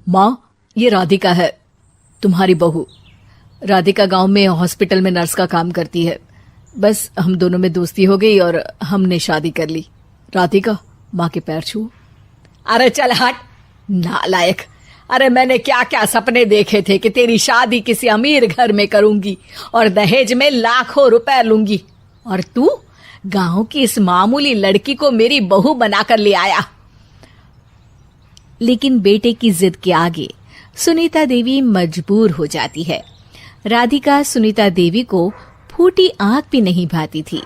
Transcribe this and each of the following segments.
माँ, ये राधिका है, तुम्हारी बहू। राधिका गांव में हॉस्पिटल में नर्स का काम करती है। बस हम दोनों में दोस्ती हो गई और हमने शादी कर ली। राधिका, माँ के पैर छू। अरे चल हट नालायक। अरे मैंने क्या क्या सपने देखे थे कि तेरी शादी किसी अमीर घर में करूंगी और दहेज में लाखों रुपए लूंगी, और तू गांव की इस मामूली लड़की को मेरी बहू बनाकर ले आया। लेकिन बेटे की जिद के आगे सुनीता देवी मजबूर हो जाती है। राधिका सुनीता देवी को फूटी आंख भी नहीं भाती थी।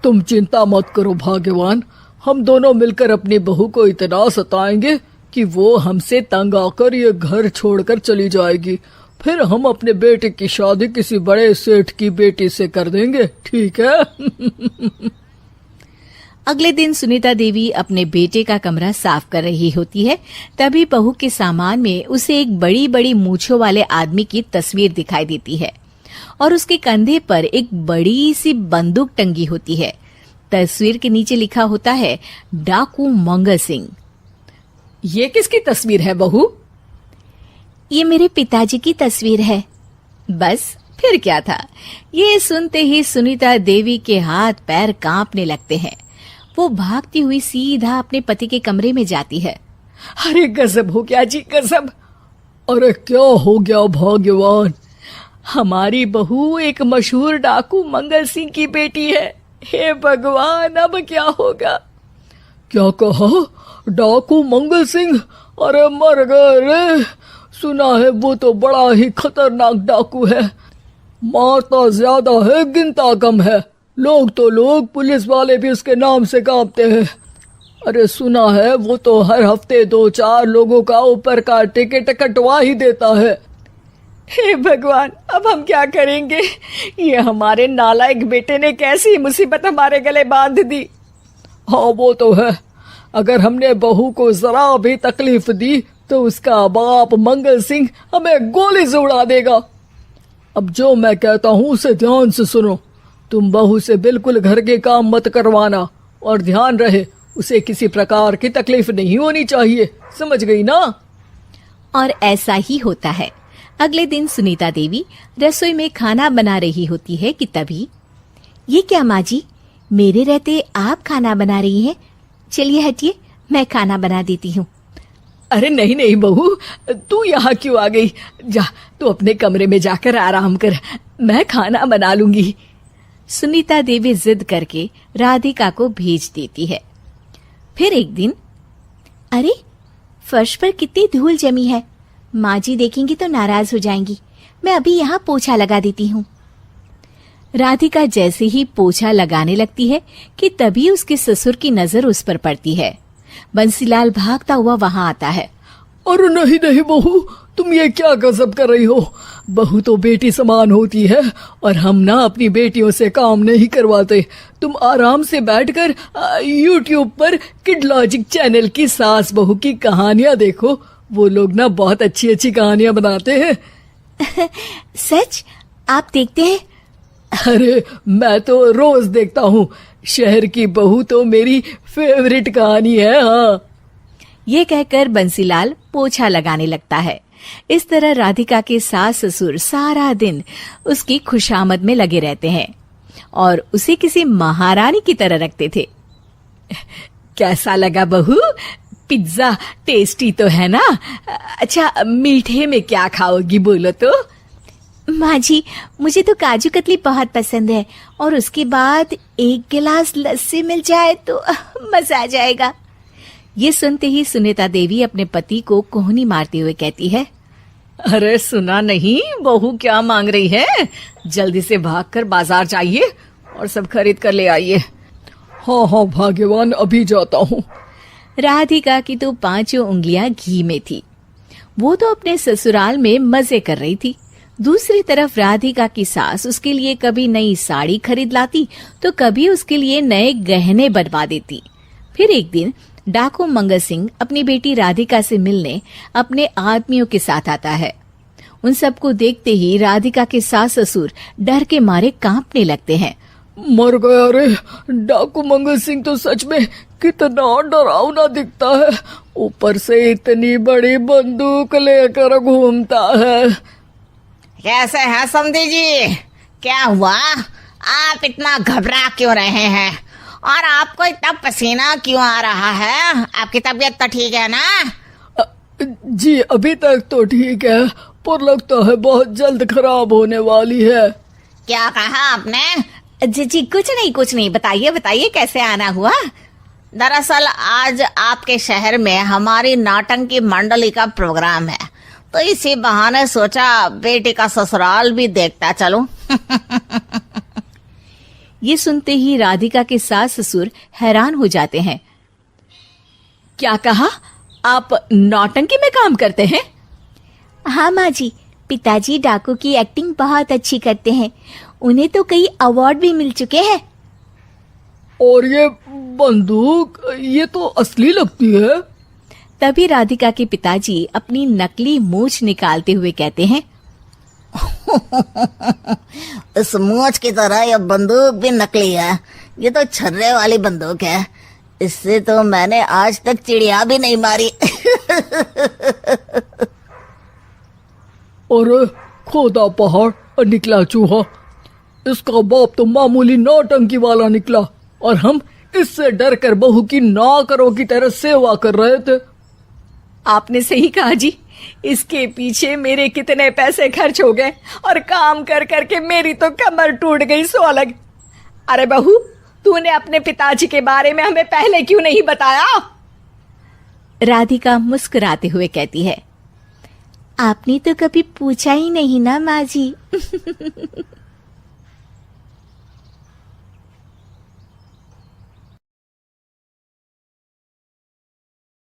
तुम चिंता मत करो भाग्यवान, हम दोनों मिलकर अपनी बहू को इतना सताएंगे कि वो हमसे तंग आकर ये घर छोड़कर चली जाएगी। फिर हम अपने बेटे की शादी किसी बड़े सेठ की बेटी से कर देंगे, ठीक है? अगले दिन सुनीता देवी अपने बेटे का कमरा साफ कर रही होती है। तभी बहू के सामान में उसे एक बड़ी बड़ी मूंछों वाले आदमी की तस्वीर दिखाई देती है और उसके कंधे पर एक बड़ी सी बंदूक टंगी होती है। तस्वीर के नीचे लिखा होता है डाकू मंगल सिंह। ये किसकी तस्वीर है बहू? ये मेरे पिताजी की तस्वीर है। बस फिर क्या था। ये सुनते ही सुनीता देवी के हाथ पैर कांपने लगते हैं। वो भागती हुई सीधा अपने पति के कमरे में जाती है। अरे गजब हो गया जी, गजब। अरे क्या हो गया भाग्यवान? हमारी बहू एक मशहूर डाकू मंगल सिंह की बेटी है। हे भगवान, अब क्या होगा? क्या कहा? डाकू मंगल सिंह? अरे मर गए रे। सुना है वो तो बड़ा ही खतरनाक डाकू है, मारता ज्यादा है गिनता कम है। लोग पुलिस वाले भी उसके नाम से कांपते हैं। अरे सुना है वो तो हर हफ्ते 2-4 लोगों का ऊपर का टिकट कटवा ही देता है। हे भगवान, अब हम क्या करेंगे? ये हमारे नालायक बेटे ने कैसी मुसीबत हमारे गले बांध दी। हाँ वो तो है, अगर हमने बहू को जरा भी तकलीफ दी तो उसका बाप मंगल सिंह हमें गोली से उड़ा देगा। अब जो मैं कहता हूँ उसे ध्यान से सुनो। तुम बहू से बिल्कुल घर के काम मत करवाना, और ध्यान रहे उसे किसी प्रकार की तकलीफ नहीं होनी चाहिए, समझ गई ना? और ऐसा ही होता है। अगले दिन सुनीता देवी रसोई में खाना बना रही होती है कि तभी, ये क्या माँ जी, मेरे रहते आप खाना बना रही हैं? चलिए हटिए, मैं खाना बना देती हूँ। अरे नहीं नहीं बहू, तू यहाँ क्यों आ गई? जा, तू अपने कमरे में जाकर आराम कर, मैं खाना बना लूंगी। सुनीता देवी जिद करके राधिका को भेज देती है। फिर एक दिन, अरे फर्श पर कितनी धूल जमी है, माँ जी देखेंगी तो नाराज हो जाएंगी, मैं अभी यहाँ पोछा लगा देती हूँ। राधिका जैसे ही पोछा लगाने लगती है कि तभी उसके ससुर की नजर उस पर पड़ती है। बंसीलाल भागता हुआ वहां आता है। अरे नहीं नहीं बहू, तुम ये क्या गजब कर रही हो? बहू तो बेटी समान होती है और हम ना अपनी बेटियों से काम नहीं करवाते। तुम आराम से बैठकर YouTube पर किड लॉजिक चैनल की सास बहू की कहानियां देखो। वो लोग ना बहुत अच्छी अच्छी कहानियां बनाते हैं। सच? आप देखते हैं? अरे मैं तो रोज देखता हूँ। शहर की बहू तो मेरी फेवरेट कहानी है। हाँ, ये कहकर बंसीलाल पोछा लगाने लगता है। इस तरह राधिका के सास ससुर सारा दिन उसकी खुशामद में लगे रहते हैं और उसे किसी महारानी की तरह रखते थे। कैसा लगा बहू? पिज्जा टेस्टी तो है ना? अच्छा, मीठे में क्या खाओगी बोलो तो? माँ जी, मुझे तो काजू कतली बहुत पसंद है और उसके बाद 1 गिलास लस्सी मिल जाए तो मजा आ जाएगा। ये सुनते ही सुनीता देवी अपने पति को कोहनी मारते हुए कहती है, अरे सुना नहीं बहू क्या मांग रही है? जल्दी से भागकर बाजार जाइए और सब खरीद कर ले आइए। हाँ हाँ भाग्यवान, अभी जाता हूँ। राधिका की तो 5 उंगलियां घी में थी। वो तो अपने ससुराल में मजे कर रही थी। दूसरी तरफ राधिका की सास उसके लिए कभी नई साड़ी खरीद लाती तो कभी उसके लिए नए गहने बनवा देती। फिर एक दिन डाकू मंगल सिंह अपनी बेटी राधिका से मिलने अपने आदमियों के साथ आता है। उन सबको देखते ही राधिका के सास ससुर डर के मारे कांपने लगते हैं। मर गया रे। डाकू मंगल सिंह तो सच में कितना डरावना दिखता है, ऊपर से इतनी बड़ी बंदूक लेकर घूमता है। कैसे हैं समधी जी? क्या हुआ? आप इतना घबरा क्यों रहे हैं? और आपको इतना पसीना क्यों आ रहा है? आपकी तबीयत तो ठीक है ना? जी अभी तक तो ठीक है, पर लगता है बहुत जल्द खराब होने वाली है। क्या कहा आपने? जी कुछ नहीं, बताइए बताइए कैसे आना हुआ। दरअसल आज आपके शहर में हमारी नाटंकी मंडली का प्रोग्राम है, तो इसी बहाने सोचा बेटी का ससुराल भी देखता चलूं। ये सुनते ही राधिका के सास ससुर हैरान हो जाते हैं। क्या कहा? आप नौटंकी में काम करते हैं? हाँ माँ जी, पिताजी डाकू की एक्टिंग बहुत अच्छी करते हैं, उन्हें तो कई अवार्ड भी मिल चुके हैं। और ये बंदूक, ये तो असली लगती है। तभी राधिका के पिताजी अपनी नकली मूंछ निकालते हुए कहते हैं, इस मूंछ की तरह यह बंदूक भी नकली है। ये तो छर्रे वाली बंदूक है, इससे तो मैंने आज तक चिड़िया भी नहीं मारी। और खोदा पहाड़ और निकला चूहा। इसका बाप तो मामूली नौटंकी वाला निकला, और हम इससे डर कर बहू की नौकरों की तरह सेवा कर रहे थे। आपने सही कहा जी, इसके पीछे मेरे कितने पैसे खर्च हो गए, और काम कर करके मेरी तो कमर टूट गई सो अलग। अरे बहू, तूने अपने पिताजी के बारे में हमें पहले क्यों नहीं बताया? राधिका मुस्कुराते हुए कहती है, आपने तो कभी पूछा ही नहीं ना माँ जी।